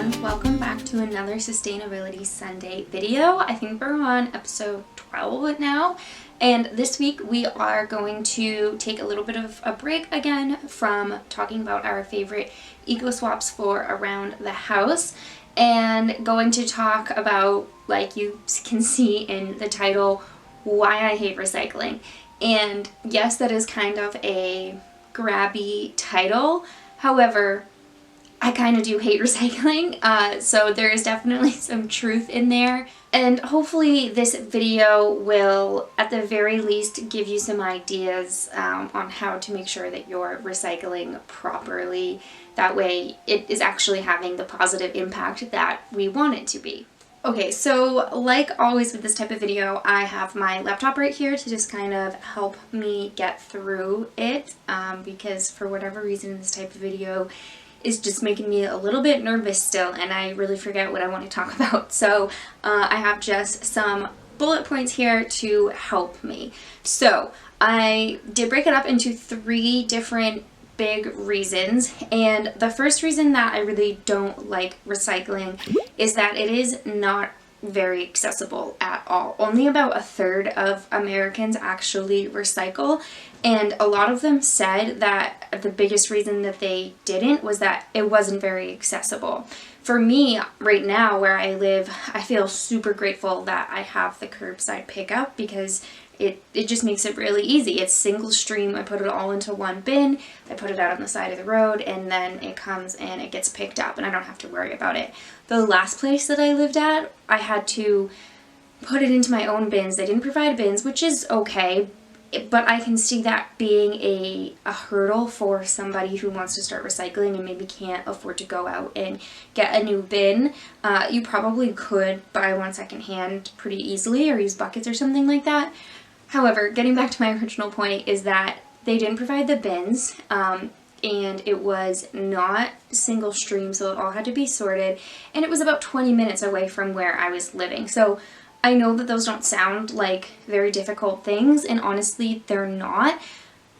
everyone, welcome back to another Sustainability Sunday video. I think we're on episode 12 now, and this week we are going to take a little bit of a break again from talking about our favorite eco swaps for around the house and going to talk about, like you can see in the title, why I hate recycling. And yes, that is kind of a grabby title. However, I kind of do hate recycling, so there is definitely some truth in there. And hopefully this video will, at the very least, give you some ideas on how to make sure that you're recycling properly. That way it is actually having the positive impact that we want it to be. Okay, so like always with this type of video, I have my laptop right here to just kind of help me get through it, because for whatever reason this type of video is just making me a little bit nervous still, and I really forget what I want to talk about. So I have just some bullet points here to help me. So I did break it up into 3 different big reasons, and the first reason that I really don't like recycling is that it is not very accessible at all. Only about 1/3 of Americans actually recycle, and a lot of them said that the biggest reason that they didn't was that it wasn't very accessible. For me, right now where I live, I feel super grateful that I have the curbside pickup because it just makes it really easy. It's single stream. I put it all into one bin, I put it out on the side of the road, and then it comes and it gets picked up and I don't have to worry about it. The last place that I lived at, I had to put it into my own bins. They didn't provide bins, which is okay, but I can see that being a hurdle for somebody who wants to start recycling and maybe can't afford to go out and get a new bin. You probably could buy one secondhand pretty easily or use buckets or something like that. However, getting back to my original point is that they didn't provide the bins, and it was not single stream, so it all had to be sorted, and it was about 20 minutes away from where I was living. So I know that those don't sound like very difficult things, and honestly, they're not,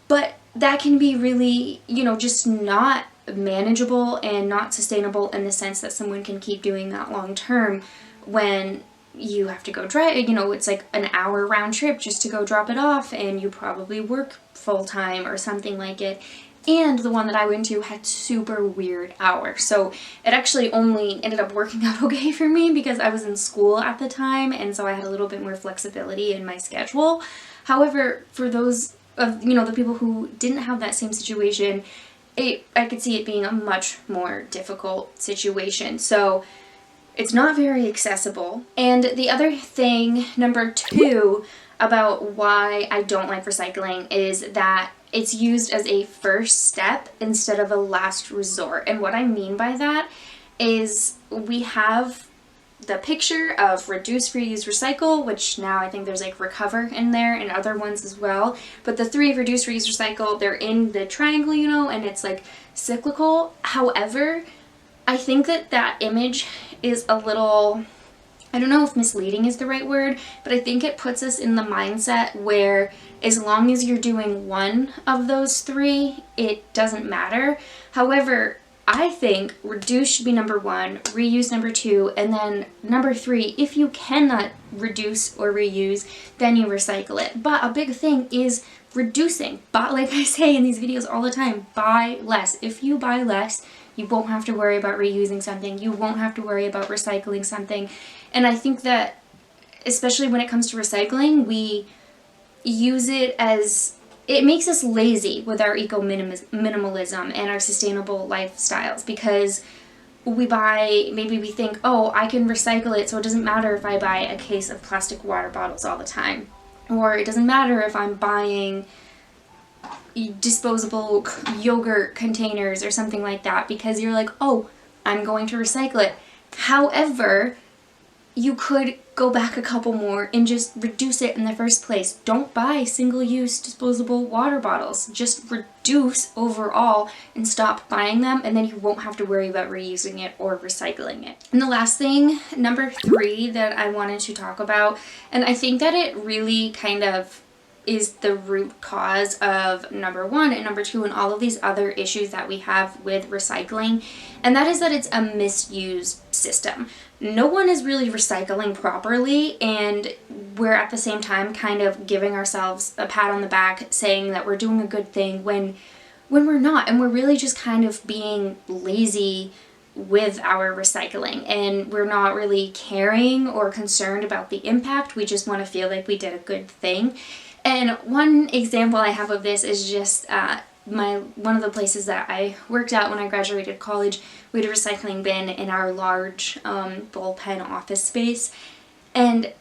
but that can be really, just not manageable and not sustainable in the sense that someone can keep doing that long term when you have to go drive, it's like an hour round trip just to go drop it off, and you probably work full time or something like it. And the one that I went to had super weird hours. So it actually only ended up working out okay for me because I was in school at the time, and so I had a little bit more flexibility in my schedule. However, for those of, the people who didn't have that same situation, I could see it being a much more difficult situation. So it's not very accessible. And the other thing, number 2, about why I don't like recycling is that it's used as a first step instead of a last resort. And what I mean by that is we have the picture of reduce, reuse, recycle, which now I think there's like recover in there and other ones as well. But the 3, reduce, reuse, recycle, they're in the triangle, and it's like cyclical. However, I think that image is a little, I don't know if misleading is the right word, but I think it puts us in the mindset where as long as you're doing one of those 3, it doesn't matter. However, I think reduce should be number 1, reuse number 2, and then number 3, if you cannot reduce or reuse, then you recycle it. But a big thing is reducing. But like I say in these videos all the time, buy less. If you buy less, you won't have to worry about reusing something. You won't have to worry about recycling something. And I think that, especially when it comes to recycling, we use it as, it makes us lazy with our eco-minimalism and our sustainable lifestyles, because we buy, maybe we think, oh, I can recycle it, so it doesn't matter if I buy a case of plastic water bottles all the time. Or it doesn't matter if I'm buying disposable yogurt containers or something like that, because you're like, oh, I'm going to recycle it. However, you could go back a couple more and just reduce it in the first place. Don't buy single-use disposable water bottles. Just reduce overall and stop buying them, and then you won't have to worry about reusing it or recycling it. And the last thing, number 3, that I wanted to talk about, and I think that it really kind of is the root cause of number one and number two and all of these other issues that we have with recycling, and that is that it's a misused system. No one is really recycling properly, and we're at the same time kind of giving ourselves a pat on the back saying that we're doing a good thing when we're not, and we're really just kind of being lazy with our recycling, and we're not really caring or concerned about the impact. We just want to feel like we did a good thing. And one example I have of this is just one of the places that I worked at when I graduated college. We had a recycling bin in our large bullpen office space, and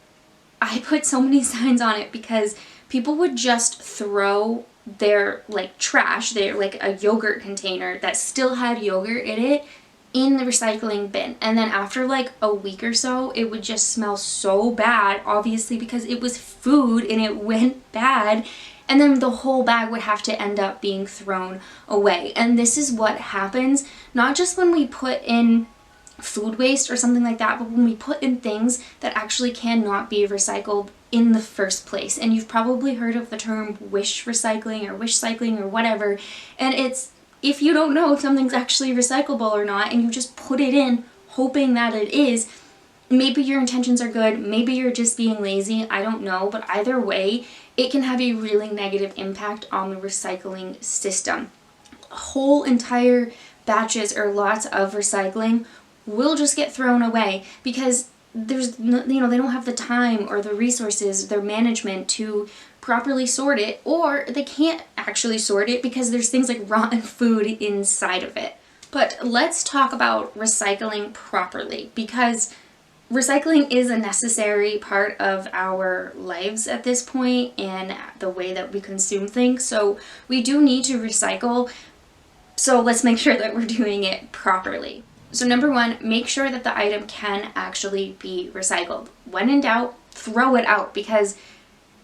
I put so many signs on it because people would just throw their like trash, their like a yogurt container that still had yogurt in it, in the recycling bin, and then after like a week or so it would just smell so bad, obviously because it was food and it went bad, and then the whole bag would have to end up being thrown away. And this is what happens not just when we put in food waste or something like that, but when we put in things that actually cannot be recycled in the first place. And you've probably heard of the term wish recycling or wish cycling or whatever, and it's, if you don't know if something's actually recyclable or not and you just put it in hoping that it is, maybe your intentions are good, maybe you're just being lazy, I don't know, but either way, it can have a really negative impact on the recycling system. Whole entire batches or lots of recycling will just get thrown away because there's, they don't have the time or the resources, their management to properly sort it, or they can't actually sort it because there's things like rotten food inside of it. But let's talk about recycling properly, because recycling is a necessary part of our lives at this point and the way that we consume things. So we do need to recycle. So let's make sure that we're doing it properly. So number one, make sure that the item can actually be recycled. When in doubt, throw it out, because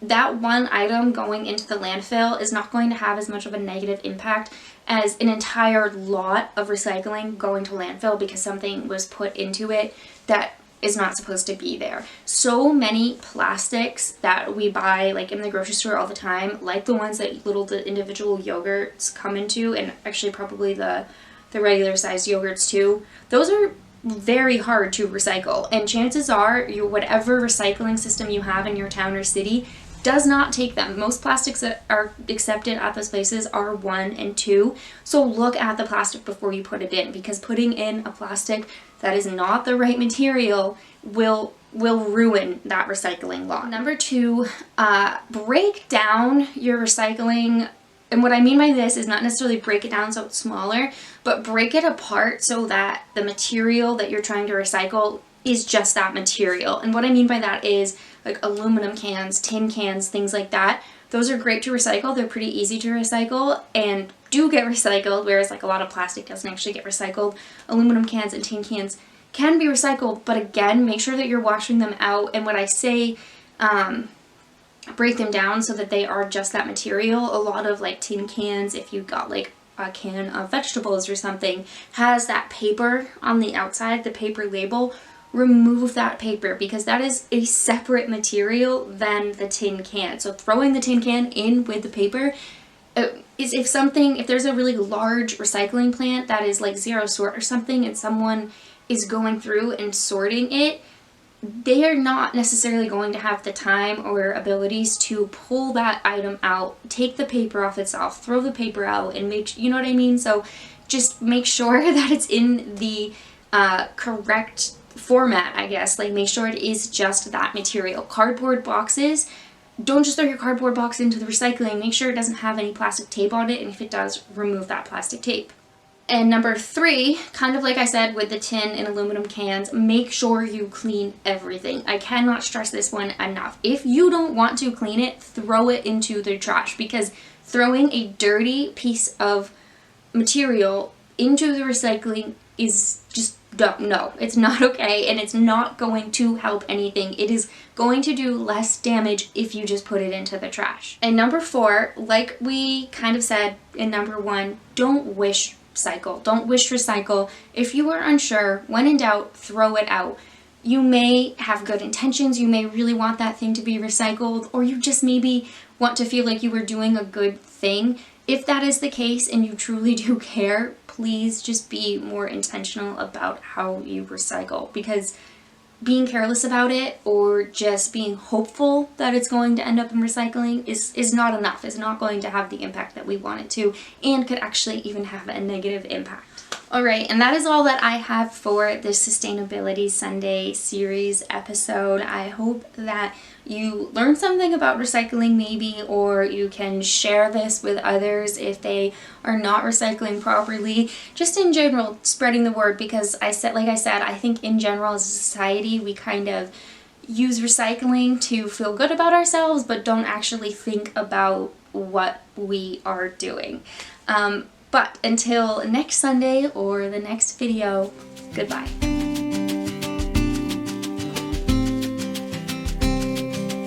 that one item going into the landfill is not going to have as much of a negative impact as an entire lot of recycling going to landfill because something was put into it that is not supposed to be there. So many plastics that we buy like in the grocery store all the time, like the ones that the individual yogurts come into, and actually probably the regular sized yogurts too, those are very hard to recycle, and chances are whatever recycling system you have in your town or city does not take them. Most plastics that are accepted at those places are 1 and 2. So look at the plastic before you put it in, because putting in a plastic that is not the right material will ruin that recycling lot. Number 2, break down your recycling. And what I mean by this is not necessarily break it down so it's smaller, but break it apart so that the material that you're trying to recycle is just that material. And what I mean by that is like aluminum cans, tin cans, things like that. Those are great to recycle. They're pretty easy to recycle and do get recycled, whereas like a lot of plastic doesn't actually get recycled. Aluminum cans and tin cans can be recycled, but again, make sure that you're washing them out. And when I say break them down so that they are just that material, a lot of like tin cans, if you got like a can of vegetables or something, has that paper on the outside, the paper label. Remove that paper, because that is a separate material than the tin can. So throwing the tin can in with the paper is if there's a really large recycling plant that is like zero sort or something, and someone is going through and sorting it, they are not necessarily going to have the time or abilities to pull that item out, take the paper off itself, throw the paper out, and you know what I mean? So just make sure that it's in the correct format, I guess. Like, make sure it is just that material. Cardboard boxes, don't just throw your cardboard box into the recycling. Make sure it doesn't have any plastic tape on it, and if it does, remove that plastic tape. And number 3, kind of like I said with the tin and aluminum cans, make sure you clean everything. I cannot stress this one enough. If you don't want to clean it, throw it into the trash, because throwing a dirty piece of material into the recycling is just, no, it's not okay, and it's not going to help anything. It is going to do less damage if you just put it into the trash. And number 4, like we kind of said in number 1, don't wish cycle. Don't wish recycle. If you are unsure, when in doubt, throw it out. you may have good intentions, you may really want that thing to be recycled, or you just maybe want to feel like you were doing a good thing. If that is the case and you truly do care, please just be more intentional about how you recycle, because being careless about it or just being hopeful that it's going to end up in recycling is not enough. It's not going to have the impact that we want it to, and could actually even have a negative impact. Alright, and that is all that I have for this Sustainability Sunday series episode. I hope that you learned something about recycling maybe, or you can share this with others if they are not recycling properly. Just in general, spreading the word, because like I said, I think in general as a society we kind of use recycling to feel good about ourselves, but don't actually think about what we are doing. But until next Sunday or the next video, goodbye.